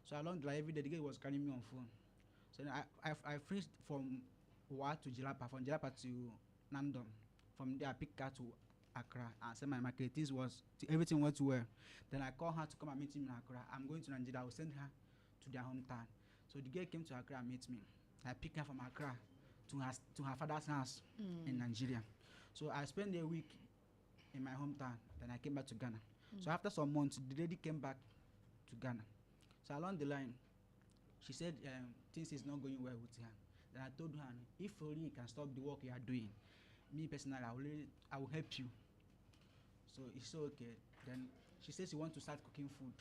So along the line, every day the guy was calling me on phone. So then I finished from Wa to Jilapa, from Jilapa to Nandom. From there I picked car to Accra and said my market everything went well. Then I called her to come and meet me in Accra. I'm going to Nigeria. I will send her to their hometown. So the girl came to Accra and met me. I picked her from Accra to her father's house in Nigeria. So I spent a week in my hometown. Then I came back to Ghana. So after some months, the lady came back to Ghana. So along the line, she said things is not going well with her. Then I told her, if only you can stop the work you are doing, me personally, I will help you. So it's okay. Then she says she wants to start cooking food.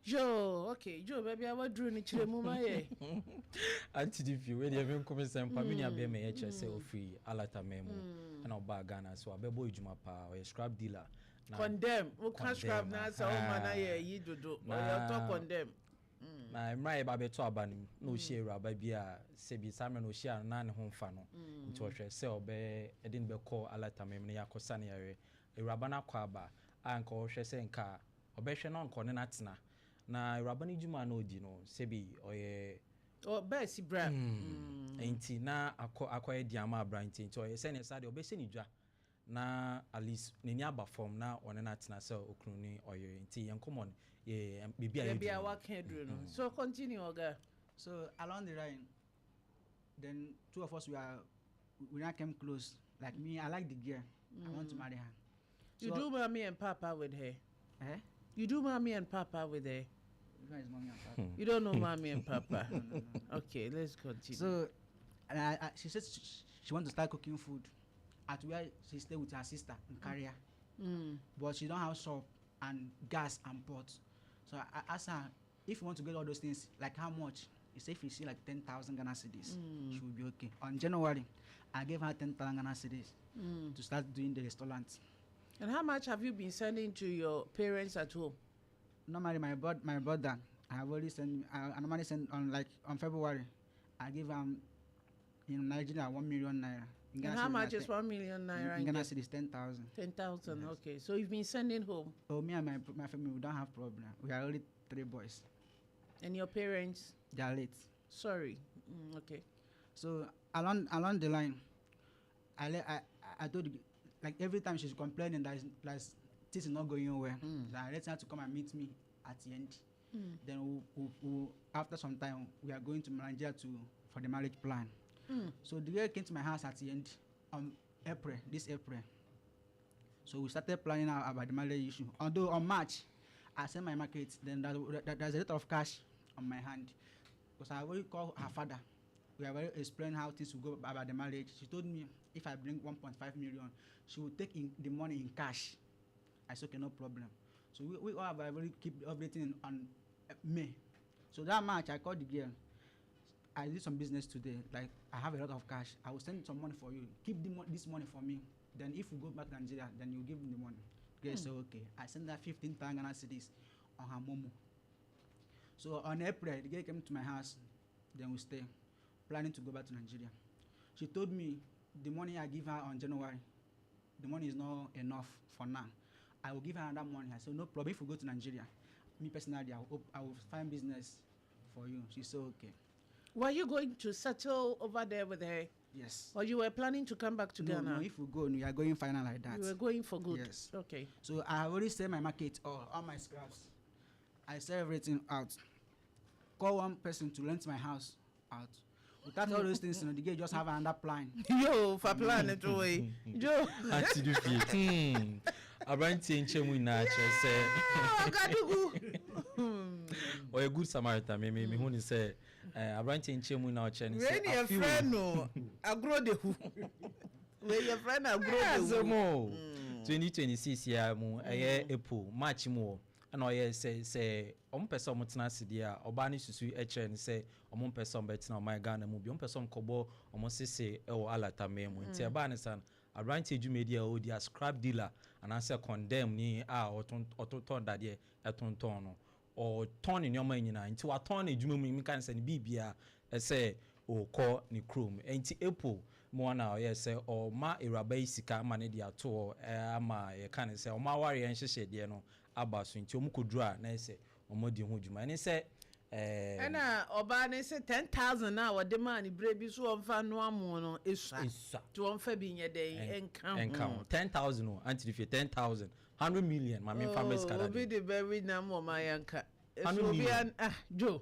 Joe, baby, I want to do it. Auntie, if you when you even come some family be me HSL free alata memo and oba Ghana so abebo ejuma pa or scrap dealer. Condemn. We can't scrap now. So man, you do. Or you talk condemn. My ba beto abanim no share abia sebi samre no share na ne ho fa no nti ohwe se obe edin be call alata mem ne yakosa ne yare ewuraba na kwa ba anka ohwe se nka obehwe no nko ne natena na ewuraba ne djuma na odi no sebi oye besi bra enti na akwa di ama bra enti oye se ne sade obese ni dwa na at least ne ni aba form na one na tena se okunu ni oye enti yenkomon ye bibia wa can do no. So continue, Oga. So along the line, then two of us we now came close. Like me, I like the girl. I want to marry her. So, you do mommy and papa with her. Eh? You do mommy and papa with her. Where is mommy and papa? You don't know mommy and papa. No. Okay, let's continue. So she said she wants to start cooking food at where she stay with her sister in Korea. But she don't have shop and gas and pot. So I asked her if you want to get all those things, like how much? He said if you see like 10,000 Ghana cedis, she will be okay. On January, I gave her 10,000 Ghana cedis to start doing the restaurant. And how much have you been sending to your parents at home? Normally, my brother, I have already sent. I normally send on February. I give him in Nigeria 1 million naira. And how much is 1 million naira? In Ghana cedis 10,000. 10,000. Yes. Okay, so you've been sending home. Oh, me and my family, we don't have problem. We are only 3 boys. And your parents? They are late. Sorry. Okay. So along the line, I told you, like every time she's complaining that this is not going well. I let her to come and meet me at the end. Then we after some time we are going to Nigeria for the marriage plan. So the girl came to my house at the end this April. So we started planning out about the marriage issue. Although on March I sent my market, then there's a lot of cash on my hand because I already called her father. We have already explained how things will go about the marriage. She told me if I bring 1.5 million, she will take the money in cash. I said okay, no problem. So we all have already keep everything on May. So that March I called the girl. I did some business today. Like I have a lot of cash. I will send some money for you. Keep this money for me. Then if we go back to Nigeria, then you give me the money. Okay, so okay. I sent her 15,000 Ghana cedis on her Momo. So on April, the girl came to my house. Then we stay, planning to go back to Nigeria. She told me the money I give her on January, the money is not enough for now. I will give her another money. I said no problem. If we go to Nigeria, me personally, I will find business for you. She said okay. Were you going to settle over there with her? Yes. Or you were planning to come back to Ghana? No, if we go, we are going final like that. You were going for good? Yes. Okay. So I already sell my market, all my scraps. I sell everything out. Call one person to rent my house out. Without all those things, the girl just have another plan. Yo, for plan it away. Yo. Auntie do fit. Abranti enchemu na say. Or a good Samaritan, me who say Abranti enchemu na chen say. When your friend no, I grow the who. When your friend I grow the who. 2026 year mu April March mu. And I say person mutena sidia obani susu eche say person betina my Ghana mu bi person kobo say e alata memu nti eba san abranti media o dia scrap dealer and answer condemn ni ototon dade etonton no or ton ni nyoma nyina nti wa ton edwuma mu mi kan say ni bibia say o call ni chrome enti Apple mo na o say o ma eraba isika ma ne dia to ama ye kan say o ma ware en hyehye de no aba so nti o mu kodura na say o mo di ho dwuma ni say And Obani said 10,000 now. What the money baby so on no one is to on Fabian day and count 10,000 until if you 10,000 100 million my main family's car be the very number my anchor 100 million Joe.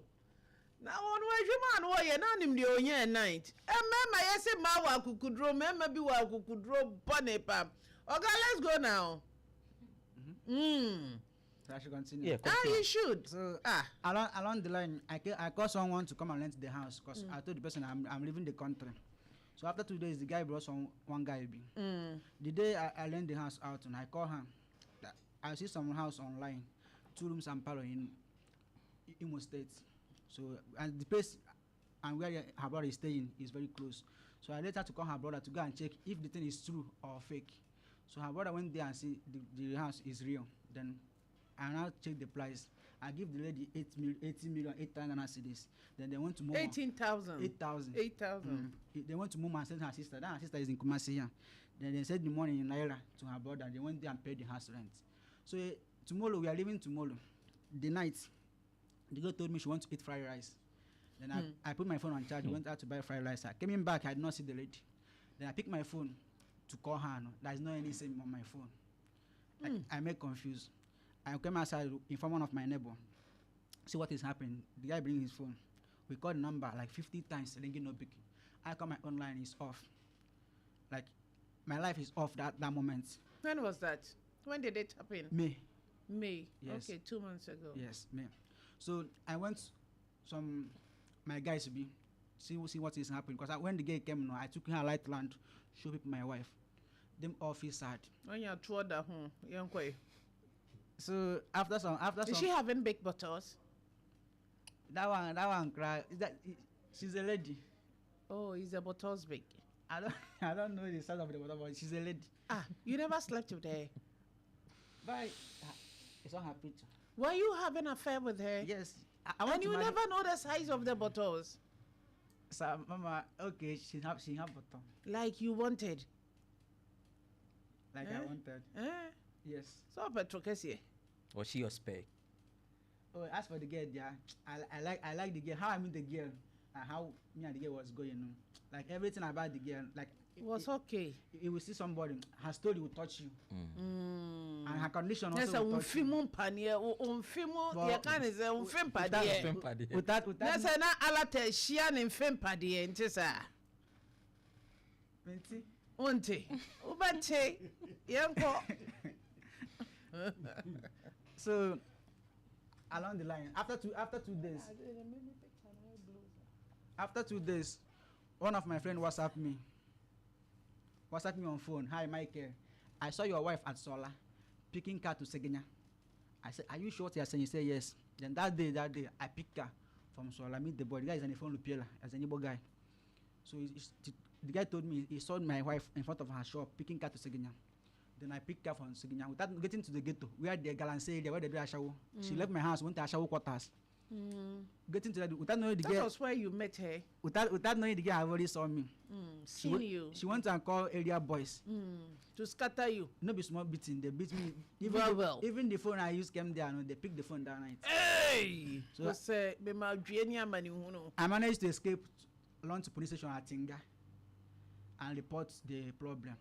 Now on where you man why you not him the onye night. And mama yes ma wa kukudro mama be wa kukudro bunny pam. Okay, let's go now. So I should continue. yeah You should. So along the line, I call someone to come and rent the house because I told the person I'm leaving the country. So after 2 days, the guy brought one guy. The day I rent the house out, and I call him. I see some house online, 2 rooms and parlor in Imo State. So and the place and where her brother is staying is very close. So I let her to call her brother to go and check if the thing is true or fake. So her brother went there and see the house is real. Then I now check the price. I give the lady 80 million, 8,000 cedis. Then they went to Moma. 18,000. 8,000. 8,000. They went to Moma and sent her sister. Then her sister is in Kumasi here. Then they sent the money in Naira to her brother. They went there and paid the house rent. So tomorrow, we are leaving tomorrow. The night, the girl told me she wants to eat fried rice. Then I put my phone on charge, went out to buy fried rice. I came in back, I did not see the lady. Then I picked my phone to call her. No, there's no any SIM on my phone. I make confused. I came outside, inform one of my neighbor, see what is happening. The guy bring his phone. We called the number like 50 times, ringing no picking. I call my online, is off. Like, my life is off that moment. When was that? When did it happen? May. Yes. Okay, 2 months ago. Yes, May. So I went my guys to be see what is happening because when the guy came, I took her light land, show people my wife. Them all feel sad. When you're toward the home, young boy. So after some, is she having big bottles? That one cry. She's a lady. Oh, is the bottles big? I don't know the size of the bottle, but she's a lady. You never slept with her? But it's on her picture. Were you having an affair with her? Yes. And you never know the size of the bottles? So, Mama, okay, she have bottle. Like you wanted? Like I wanted. Yes. So, Petrocracy. was she your spec? Oh, as for the girl, yeah, I like the girl. How I meet the girl, and how me and the girl was going on. Like everything about the girl, like it was okay. You will see somebody, her story will touch you, and her condition also will touch you. Without that's an alate shian in Fempadi and Tessa. Unti, Ubante, Yanko. So along the line, after 2 days, one of my friends WhatsApp me on phone. Hi, Michael. I saw your wife at Sola picking car to Segenya. I said, are you sure what you are saying? He said, yes. Then that day, I picked her from Sola. Meet the boy. The guy is on the phone with Piela as a neighbor guy. So the guy told me he saw my wife in front of her shop picking car to Segenya. Then I picked her from Segenya without getting to the ghetto. We had the Galanse area where they do Ashawo. She left my house, went to Ashawo quarters. Getting to that without knowing the girl. That was where you met her. Without knowing the girl, I already saw me. She went and called area boys to scatter you. No be small beating. They beat me. Even the phone I used came there. No, they picked the phone that night. Hey! So I managed to escape along to police station at Tinga and report the problem.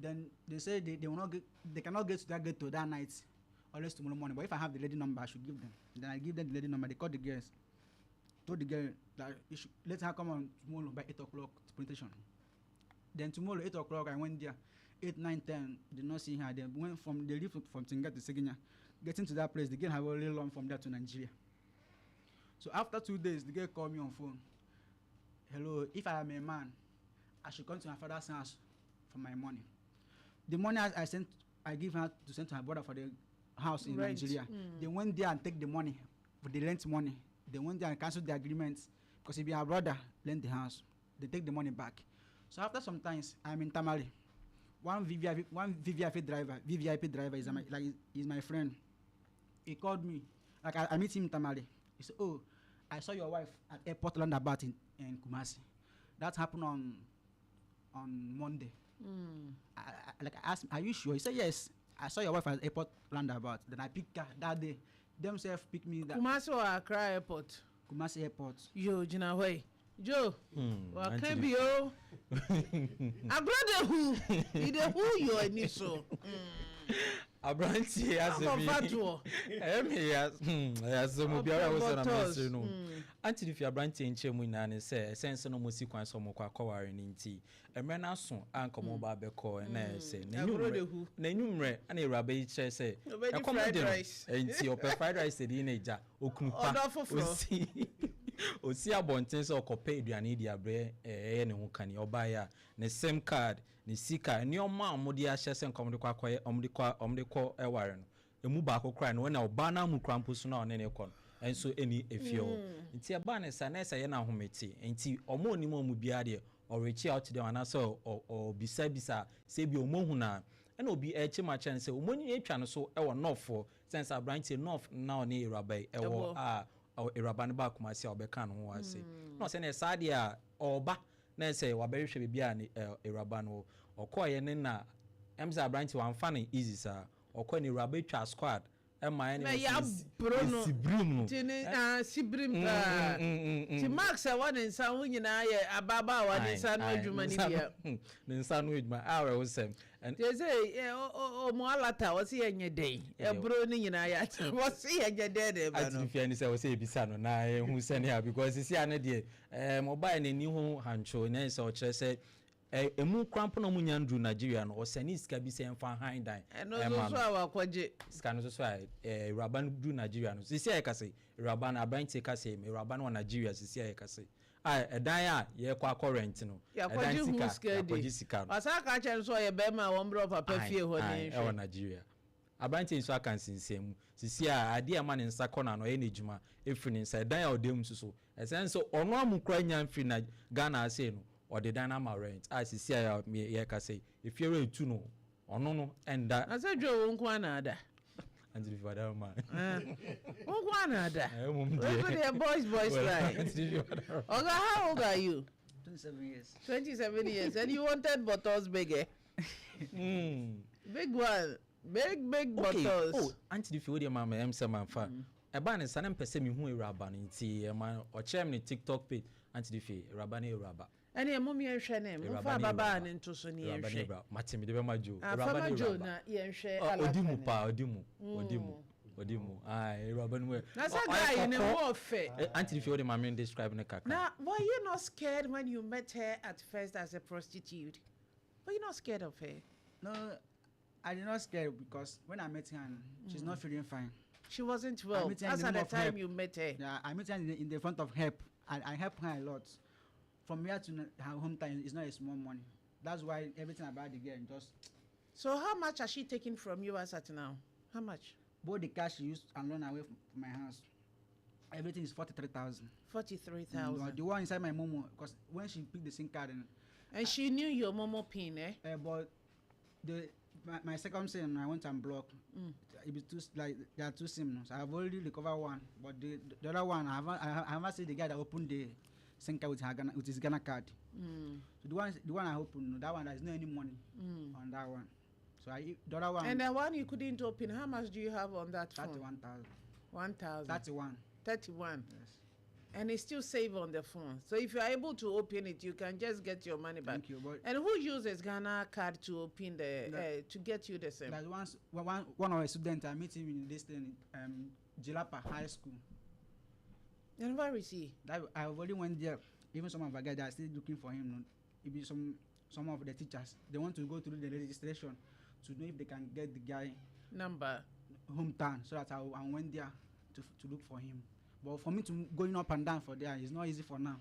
Then they say they will not they cannot get to that ghetto that night unless tomorrow morning. But if I have the lady number, I should give them. Then I give them the lady number. They call the girls. Told the girl that let her come on tomorrow by 8 o'clock to police station. Then tomorrow 8 o'clock I went there. 8, 9, 10 did not see her. They went from they lived from Tinga to Segenya. Getting to that place, the girl had already long from there to Nigeria. So after 2 days, the girl called me on phone. Hello, if I am a man, I should come to my father's house for my money. The money I give her to send to her brother for the house in Nigeria. They went there and take the money for the rent money. They went there and canceled the agreement because if your brother lent the house, they take the money back. So after some times, I'm in Tamale. One VVIP driver is my friend. He called me. Like I meet him in Tamale. He said, "Oh, I saw your wife at airport roundabout in Kumasi. That happened on Monday." I asked him, "Are you sure?" He said, "Yes. I saw your wife at airport roundabout. Then I picked her that day. Themselves picked me that." Kumasi or Accra airport? Kumasi Airport. Yo, Jina Way. Joe, what can be yo? I brother who? Either who you are initial. Abranti has a mobile was on a master. No, until if you are branching in Chemuina and say, a sense no more sequence or more cover in tea. A man as soon, Uncle Mobile and I say, Nenumre, and a rabbi chair say, a fried rice, and see your fried rice at the age, Okumpa, Osi abonten so kope aduane dia bre ne ho kan obaya ne same card ne sika ne oma amode a hyese nkom kwa koye omde ko eware no emu ba akokra no na oba na mu krampo so na one ne ko enso eni efio nti aba ne sa na esa ye na hometi nti omo onimo mu bia de o reach out dem ana so o bisa se bi omo hu na na obi eche ma chance omo ni etwa no so e wo north sense abranch north na one erabai e wo a Irabani ba kumasi obeka no ho ase no se na sade a oba na se wabehwehwe bibia ni Irabani okoye ne na emza branch wan fan easy sa okoye ni Irabetwa squad ema ne sibrim sibrim ti max a one nsa ho nyina ye ababa wa ne nsa no adwuma ni bia ne nsa no adwuma awe wo sem and they say o mo alata wo se yenye dey e bro ni nyina ya wo se yenye dey ba no ati ni say wo se ebisa no na hu se ne because isi ane de mobile ne ni ho hancho ne se o kire se emu cramp no munya ndru Nigeria no o se ni sika bi se mfa hand dan no so awakwaje sika no so Raban du Nigeria no sisi ayekase Raban abranche kase Raban wa Nigeria sisi ayekase edan a ye kwa current no edan sika asa ka che so ye be ma won bro papa fie ho ne hwe Nigeria abranche so aka nsinsem sisi a ade ama ne nsa kona no ye nejuma efiri nsa edan a odem so esenso ono amukra nya mfiri na Ghana ase no or the dynamic rent as you see ye ka say if you're a two no ono and that I said Joe won't ada and if you are man won't ada boys right okay how old are you 27 years and you wanted bottles bigger big one big bottles oh auntie if you dey mama am say man fa e ba ne sanem pese me hu Iraba nti e man o chem ne TikTok page auntie if Iraba ne Iraba and your mommy and shane, Mfa Baba and into Sonny and Shane. Matimi de Majo, Rabano, Ian Share, Odimu, aye, Robin. That's a guy in a warfare. Auntie, if you're the mammy describing a caca. Now, were you not scared when you met her at first as a prostitute? Were you not scared of her? No, I did not scared because when I met her, she's not feeling fine. She wasn't well. That's at the time you met her. Yeah, I met her in the front of help. I helped her a lot. From here to her hometown is not a small money. That's why everything about the girl just. So how much has she taken from you as at now? How much? Both the cash she used and loan away from my house. Everything is 43,000. 43,000. The one inside my momo, because when she picked the SIM card and she knew your momo pin, but my second SIM I went and blocked. It was too there are two SIMs. I have already recovered one, but the other one I haven't seen the guy that opened the SIM card with his Ghana card. So the one I opened, that one there's no any money on that one. So the other one. And the one you couldn't open, how much do you have on that phone? 31,000. 1,000. 31. 31. Yes. And it's still saved on the phone. So if you are able to open it, you can just get your money back. Thank you. But and who uses Ghana card to open to get you the same? There's one of our students I met him in this thing, Jilapa High School. And where is he? I already went there. Even some of the guys are still looking for him. Even some of the teachers, they want to go through the registration to know if they can get the guy number hometown, so that I went there to look for him. But for me to going up and down for there, it's not easy for now.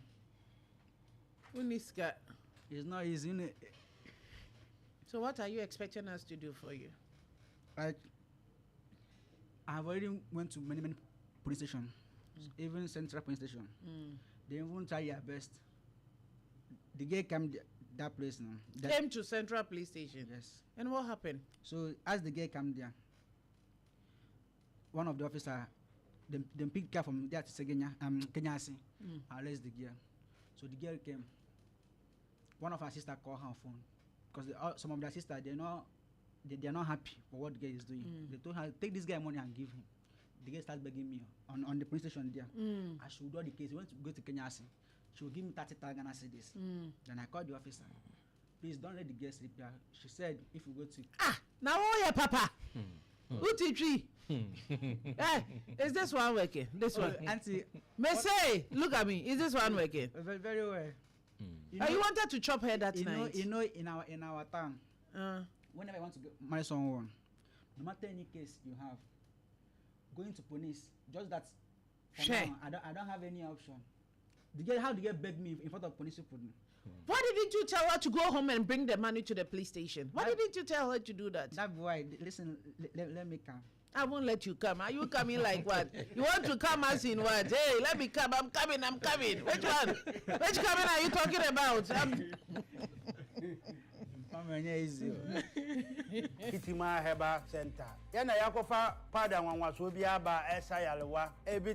It's not easy. So what are you expecting us to do for you? Like, I have already went to many police stations, even Central Police Station. They won't try their best. The guy came that place now. Came to Central Police Station? Yes. And what happened? So as the guy came there, one of the officers, them picked guy from there to say Kenyasi, arrest the girl. So the girl came. One of her sisters called her phone because some of their sisters they're not happy for what the girl is doing. They told her take this guy money and give him. the girl starts begging me on the police station there. I should do the case. We want to go to Kenya. She will give me 30,000 Ghana cedis. Then I called the officer. Please don't let the girl sleep here. She said if we go to now oh yeah, Papa. Uti hey, is this one working? This one, Auntie. May say, look at me. Is this one working? Very, very well. You wanted to chop her that night. You know, in our town, whenever I want to marry someone, no matter any case you have, going to police, just that. Now, I don't have any option. How the girl beg me in front of police people? Why didn't you tell her to go home and bring the money to the police station? Why didn't you tell her to do that? That boy, listen, let me come. I won't let you come. Are you coming like what? You want to come as in what? Hey, let me come. I'm coming. Which one? Which coming are you talking about? Itima Heba Center. Yana Yakofa, Pada Wanwasobia, Esa Yalewa, everything.